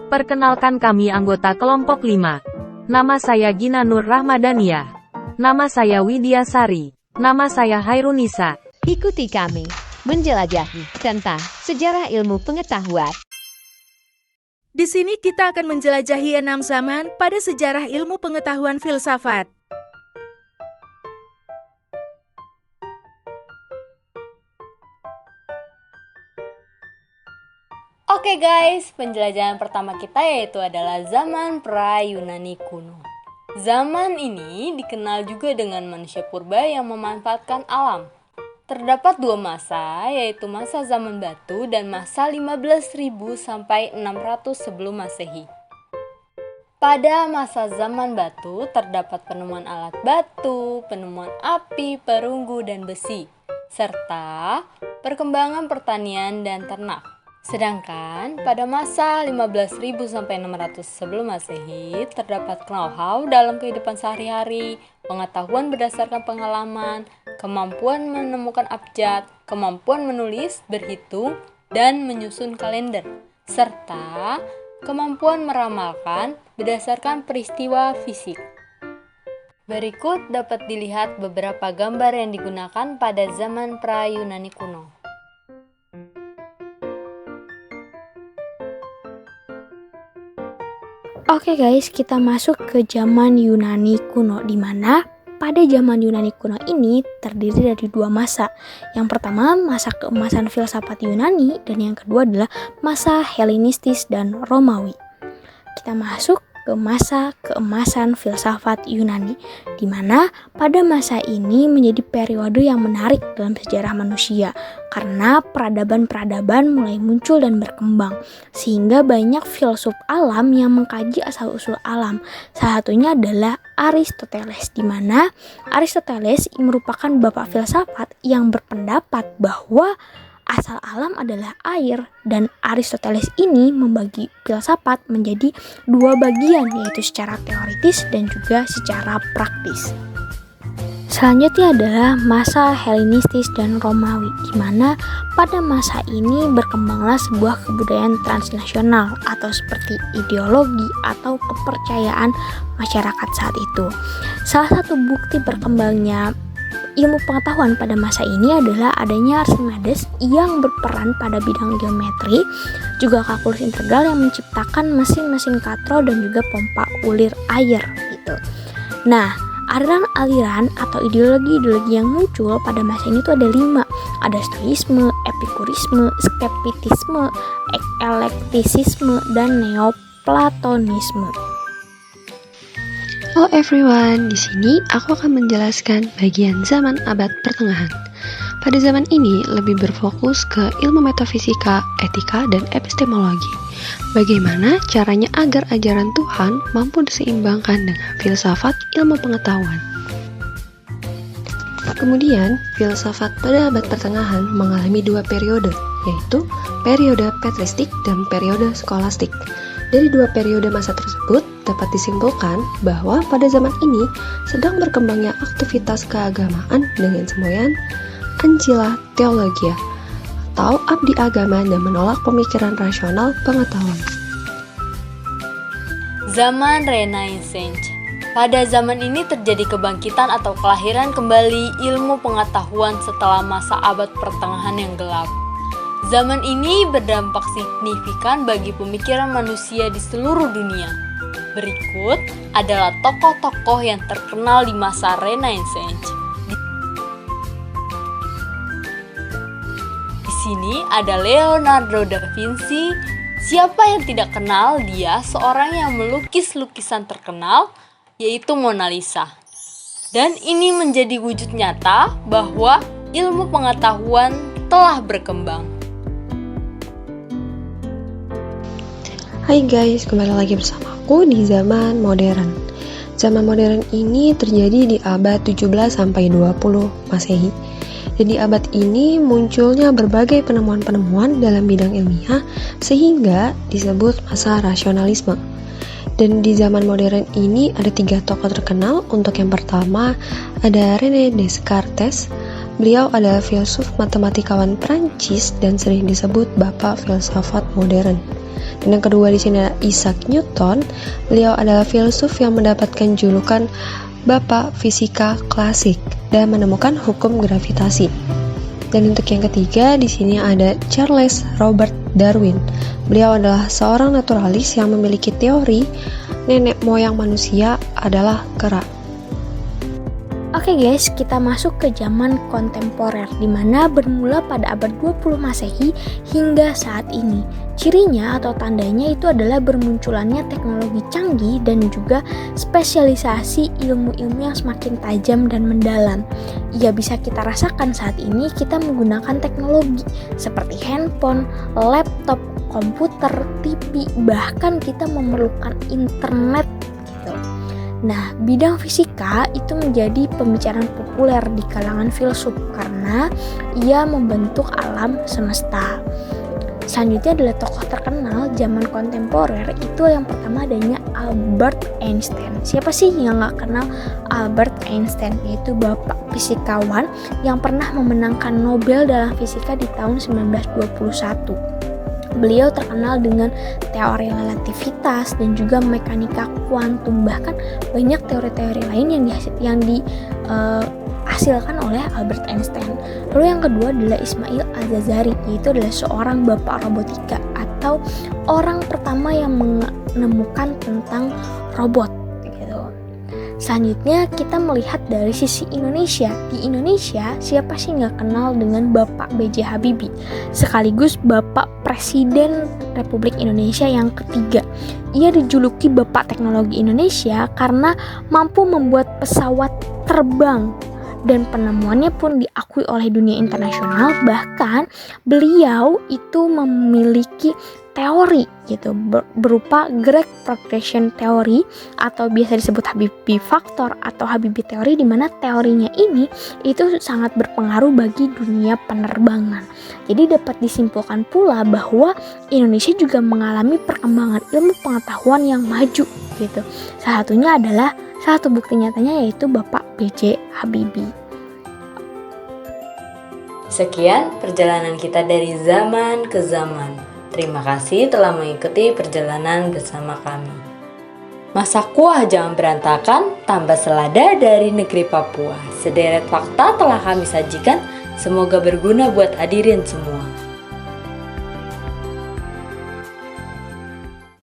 Perkenalkan kami anggota kelompok 5. Nama saya Gina Nur Rahmadania. Nama saya Widya Sari. Nama saya Hairunisa. Ikuti kami menjelajahi tentang sejarah ilmu pengetahuan. Di sini kita akan menjelajahi 6 zaman pada sejarah ilmu pengetahuan filsafat. Oke guys, penjelajahan pertama kita yaitu adalah zaman pra-Yunani kuno. Zaman ini dikenal juga dengan manusia purba yang memanfaatkan alam. Terdapat dua masa, yaitu masa zaman batu dan masa 15.000 sampai 600 sebelum Masehi. Pada masa zaman batu terdapat penemuan alat batu, penemuan api, perunggu, dan besi, serta perkembangan pertanian dan ternak. Sedangkan pada masa 15.000 sampai 600 sebelum Masehi terdapat know-how dalam kehidupan sehari-hari, pengetahuan berdasarkan pengalaman, kemampuan menemukan abjad, kemampuan menulis, berhitung, dan menyusun kalender, serta kemampuan meramalkan berdasarkan peristiwa fisik. Berikut dapat dilihat beberapa gambar yang digunakan pada zaman pra-Yunani kuno. Oke guys, kita masuk ke zaman Yunani kuno, di mana pada zaman Yunani kuno ini terdiri dari dua masa. Yang pertama, masa keemasan filsafat Yunani, dan yang kedua adalah masa Helenistis dan Romawi. Kita masuk ke masa keemasan filsafat Yunani, di mana pada masa ini menjadi periode yang menarik dalam sejarah manusia karena peradaban-peradaban mulai muncul dan berkembang, sehingga banyak filsuf alam yang mengkaji asal-usul alam. Salah satunya adalah Aristoteles, di mana Aristoteles merupakan bapak filsafat yang berpendapat bahwa asal alam adalah air, dan Aristoteles ini membagi filsafat menjadi dua bagian, yaitu secara teoritis dan juga secara praktis. Selanjutnya adalah masa Helenistis dan Romawi, di mana pada masa ini berkembanglah sebuah kebudayaan transnasional atau seperti ideologi atau kepercayaan masyarakat saat itu. Salah satu bukti berkembangnya ilmu pengetahuan pada masa ini adalah adanya Archimedes yang berperan pada bidang geometri, juga kalkulus integral yang menciptakan mesin-mesin katrol dan juga pompa ulir air gitu. Nah, aliran-aliran atau ideologi-ideologi yang muncul pada masa ini tuh ada 5. Ada stoisme, epikurisme, skeptisisme, eklektisisme, dan neoplatonisme. Hello everyone, di sini aku akan menjelaskan bagian zaman abad pertengahan. Pada zaman ini lebih berfokus ke ilmu metafisika, etika, dan epistemologi. Bagaimana caranya agar ajaran Tuhan mampu diseimbangkan dengan filsafat ilmu pengetahuan. Kemudian, filsafat pada abad pertengahan mengalami dua periode, yaitu periode patristik dan periode skolastik. Dari dua periode masa tersebut, dapat disimpulkan bahwa pada zaman ini sedang berkembangnya aktivitas keagamaan dengan semboyan Ancilla Theologia atau abdi agama dan menolak pemikiran rasional pengetahuan. Zaman Renaissance. Pada zaman ini terjadi kebangkitan atau kelahiran kembali ilmu pengetahuan setelah masa abad pertengahan yang gelap. Zaman ini berdampak signifikan bagi pemikiran manusia di seluruh dunia. Berikut adalah tokoh-tokoh yang terkenal di masa Renaissance. Di sini ada Leonardo da Vinci. Siapa yang tidak kenal dia, seorang yang melukis lukisan terkenal, yaitu Mona Lisa. Dan ini menjadi wujud nyata bahwa ilmu pengetahuan telah berkembang. Hai guys, kembali lagi bersamaku di zaman modern. Zaman modern ini terjadi di abad 17 sampai 20 Masehi. Dan di abad ini munculnya berbagai penemuan-penemuan dalam bidang ilmiah sehingga disebut masa rasionalisme. Dan di zaman modern ini ada 3 tokoh terkenal. Untuk yang pertama ada René Descartes. Beliau adalah filsuf matematikawan Prancis dan sering disebut bapak filsafat modern. Dan yang kedua di sini adalah Isaac Newton. Beliau adalah filsuf yang mendapatkan julukan Bapak Fisika Klasik dan menemukan hukum gravitasi. Dan untuk yang ketiga di sini ada Charles Robert Darwin. Beliau adalah seorang naturalis yang memiliki teori nenek moyang manusia adalah kera. Oke guys, kita masuk ke zaman kontemporer di mana bermula pada abad 20 Masehi hingga saat ini. Cirinya atau tandanya itu adalah bermunculannya teknologi canggih dan juga spesialisasi ilmu-ilmu yang semakin tajam dan mendalam. Ya, bisa kita rasakan saat ini kita menggunakan teknologi seperti handphone, laptop, komputer, TV, bahkan kita memerlukan internet gitu. Nah, bidang fisika itu menjadi pembicaraan populer di kalangan filsuf karena ia membentuk alam semesta. Selanjutnya adalah tokoh terkenal zaman kontemporer, itu yang pertama adanya Albert Einstein. Siapa sih yang gak kenal Albert Einstein? Yaitu bapak fisikawan yang pernah memenangkan Nobel dalam fisika di tahun 1921. Beliau terkenal dengan teori relativitas dan juga mekanika kuantum, bahkan banyak teori-teori lain yang dihasilkan oleh Albert Einstein. Lalu yang kedua adalah Ismail Al-Jazari, yaitu adalah seorang bapak robotika atau orang pertama yang menemukan tentang robot. Selanjutnya kita melihat dari sisi Indonesia. Di Indonesia, siapa sih nggak kenal dengan Bapak B.J. Habibie, sekaligus Bapak Presiden Republik Indonesia yang ketiga. Ia dijuluki Bapak Teknologi Indonesia karena mampu membuat pesawat terbang dan penemuannya pun diakui oleh dunia internasional. Bahkan beliau itu memiliki teori gitu berupa Great Progression Theory atau biasa disebut Habibie Factor atau Habibie Theory, di mana teorinya ini itu sangat berpengaruh bagi dunia penerbangan. Jadi dapat disimpulkan pula bahwa Indonesia juga mengalami perkembangan ilmu pengetahuan yang maju gitu. Salah satunya adalah satu bukti nyatanya yaitu Bapak B.J. Habibie. Sekian perjalanan kita dari zaman ke zaman. Terima kasih telah mengikuti perjalanan bersama kami. Masak kuah jangan berantakan, tambah selada dari negeri Papua. Sederet fakta telah kami sajikan, semoga berguna buat hadirin semua.